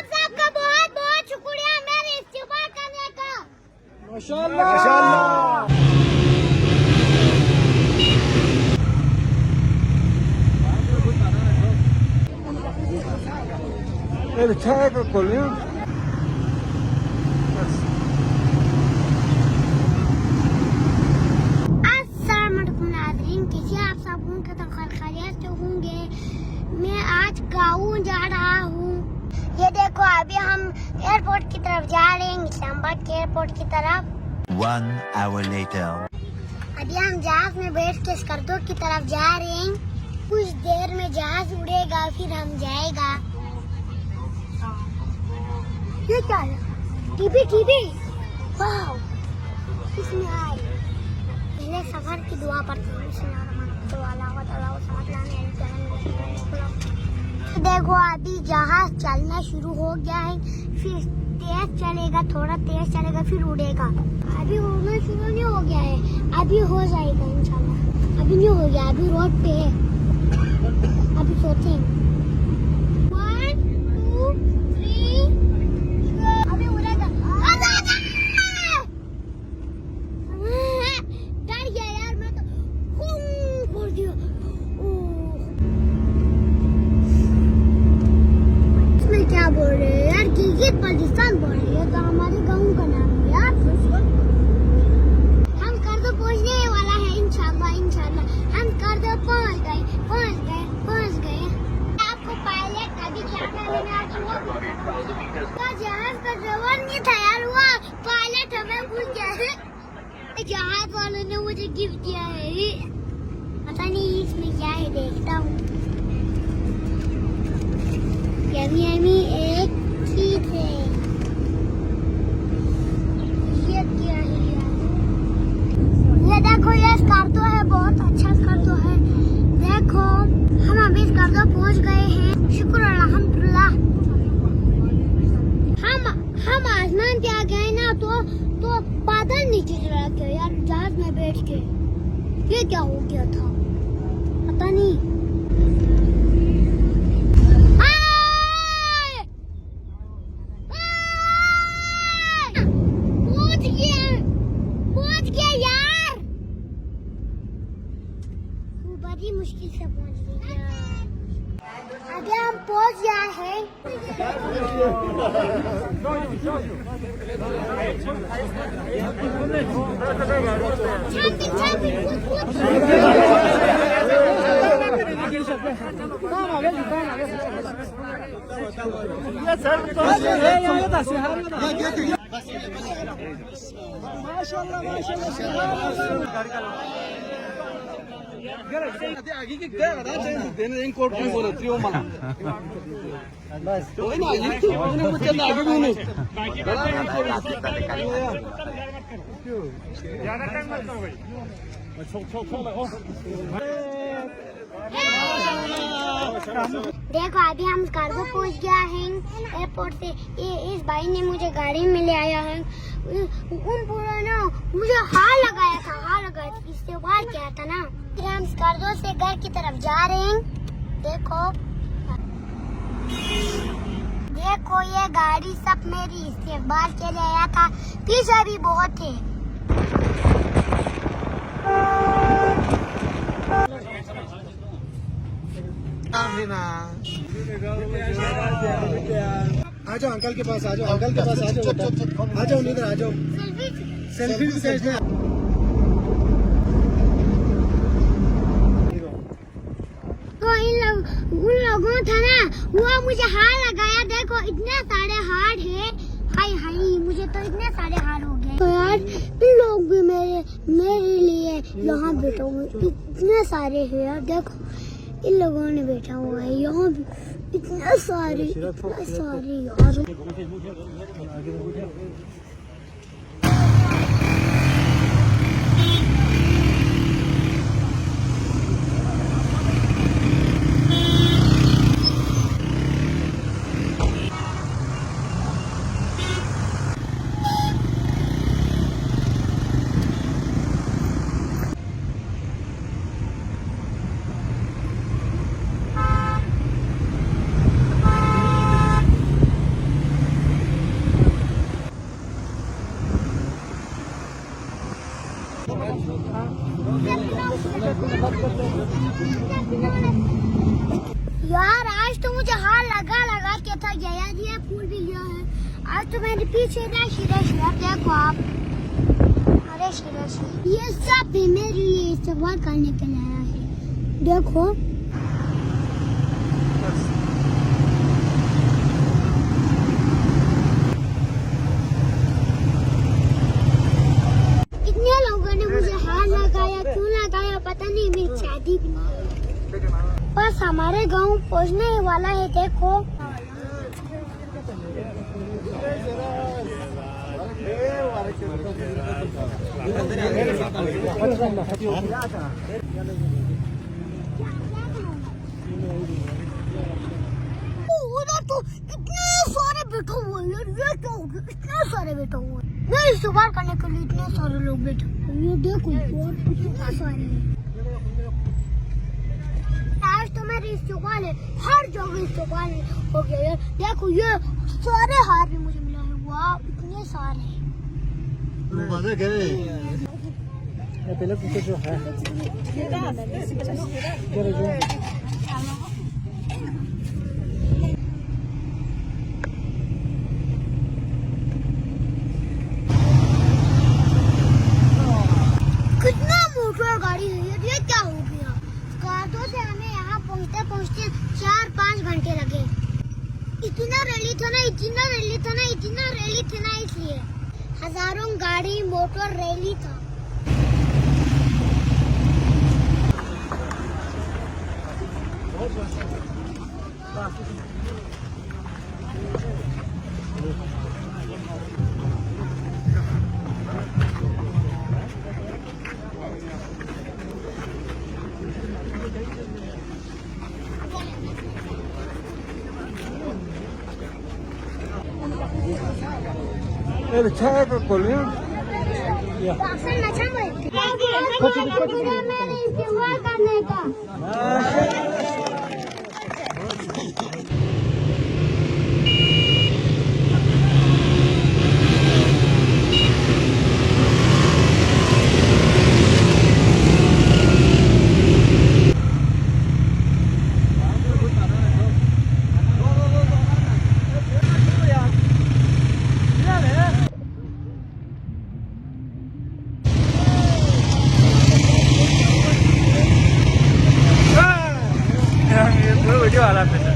सबका बहुत बहुत शुक्रिया मेरे इस्तीफा करने का। माशाअल्लाह। El çay koyuyor. कैसे आप सब होंगे तो खैरियत से होंगे। मैं आज गाँव जा रहा हूँ। ये देखो अभी हम एयरपोर्ट की तरफ जा रहे हैं, इस्लामाबाद के एयरपोर्ट की तरफ। 1 hour later. अभी हम जहाज में बैठ के स्कर्दो की तरफ जा रहे हैं। कुछ देर में जहाज उड़ेगा फिर हम जाएगा। ये क्या है? टीवी वाह इसमें आए। पहले सफर की दुआ पढ़ते हैं। देखो अभी जहाज चलना शुरू हो गया है। फिर तेज चलेगा, थोड़ा तेज चलेगा फिर उड़ेगा। अभी उड़ना शुरू नहीं हो गया है, अभी हो जाएगा इंशाल्लाह। अभी नहीं हो गया, अभी रोड पे है। अभी सोते हैं 1 2 3 अभी उड़ेगा। डर गया यार मैं तो। बोल दिया इसमें क्या बोल रहे हैं यार? गिलगित बल्टिस्तान बोल रहे हैं तो हमारे गाँव का नाम है यार। हम स्कर्दो पहुँचने वाला है इंशाल्लाह। हम स्कर्दो पहुँच गए। आपको पायलट अभी क्या करना तो जहाज का ड्राइवर नहीं तैयार हुआ, पायलट हमें भूल गया है। जहाज वालों ने मुझे गिफ्ट दिया है, पता नहीं इसमें क्या है, देखता हूँ। यमी एक चीज है। ये क्या है यार? ये देखो ये स्कर्दो है, बहुत अच्छा स्कर्दो है। देखो हम अभी स्कर्दो पहुँच गए हैं। शुक्र अल्हम्दुलिल्लाह। हम आसमान पे आ गए ना तो बादल नीचे चला गया यार जहाज में बैठ के। ये क्या हो गया था पता नहीं। पहुंच गया यार, बड़ी मुश्किल से पहुंच गया। अभी हम पहुंच गया है। आगे की क्या बता देने कोर्ट में बोलो त्रियो मला बस तो ना ये मुझे आगे भी नहीं ज्यादा टाइम मत लो भाई। देखो अभी हम स्कर्दो पहुंच गया है एयरपोर्ट से। ये इस भाई ने मुझे गाड़ी में ले आया है। उन पूरा ना मुझे हार लगाया था, इससे बाहर क्या था ना। फिर हम स्कर्दो से घर की तरफ जा रहे हैं। देखो ये गाड़ी सब मेरी इस्तेमाल के लिए आया था। पीछे भी बहुत थे। आ जाओ अंकल के पास, आ जाओ अंकल के पास, आ जाओ इधर आ जाओ। सेल्फी भी खींचना। तो उन लोगों था ना वो मुझे हार लगाया। देखो इतने सारे हार है। हाय मुझे तो इतने सारे हार हो गए। तो यार इन लोग भी मेरे लिए यहाँ बैठा हुए इतने सारे है यार। देखो इन लोगों ने बैठा हुआ है यहाँ भी इतने सारे यार। यार आज तो मुझे हार लगा लगा के था गया दिया फूल भी गया है। आज तो मेरे पीछे ना शिरश देखो आप। अरे शिरश ये सब भी मेरे लिए इस्तेमाल करने के लिए आया है। देखो कितने लोगों ने मुझे हार लगाया, क्यों लगाया पता नहीं। मेरी शादी भी नहीं, बस हमारे गांव पहुंचने ही वाला है। देखो उधर तो इतने सारे बैठे हुए हैं। ये क्या हो गया, इतने सारे बैठे हुए हैं। मेरे सवाल करने के लिए इतने सारे लोग बैठे हुए हैं। ये देखो इतने सारे हैं। आज तो मेरी सवाल है, हर जगह सवाल हो गया है। देखो ये सारे हार भी मुझे मिला है। वाह इतने सारे पहले पीछे जो है कितना मोटर गाड़ी है ये क्या हो गया। काटो से हमें यहाँ पहुँचते पहुँचते 4-5 घंटे लगे। इतना रैली था ना, इतना रैली था ना, इतना रैली था ना, इसलिए हजारों गाड़ी मोटर रैली था। 차가 걸려? अक्सर नशा में मेरे इस्तेमाल करने का। वीडियो आ रहा है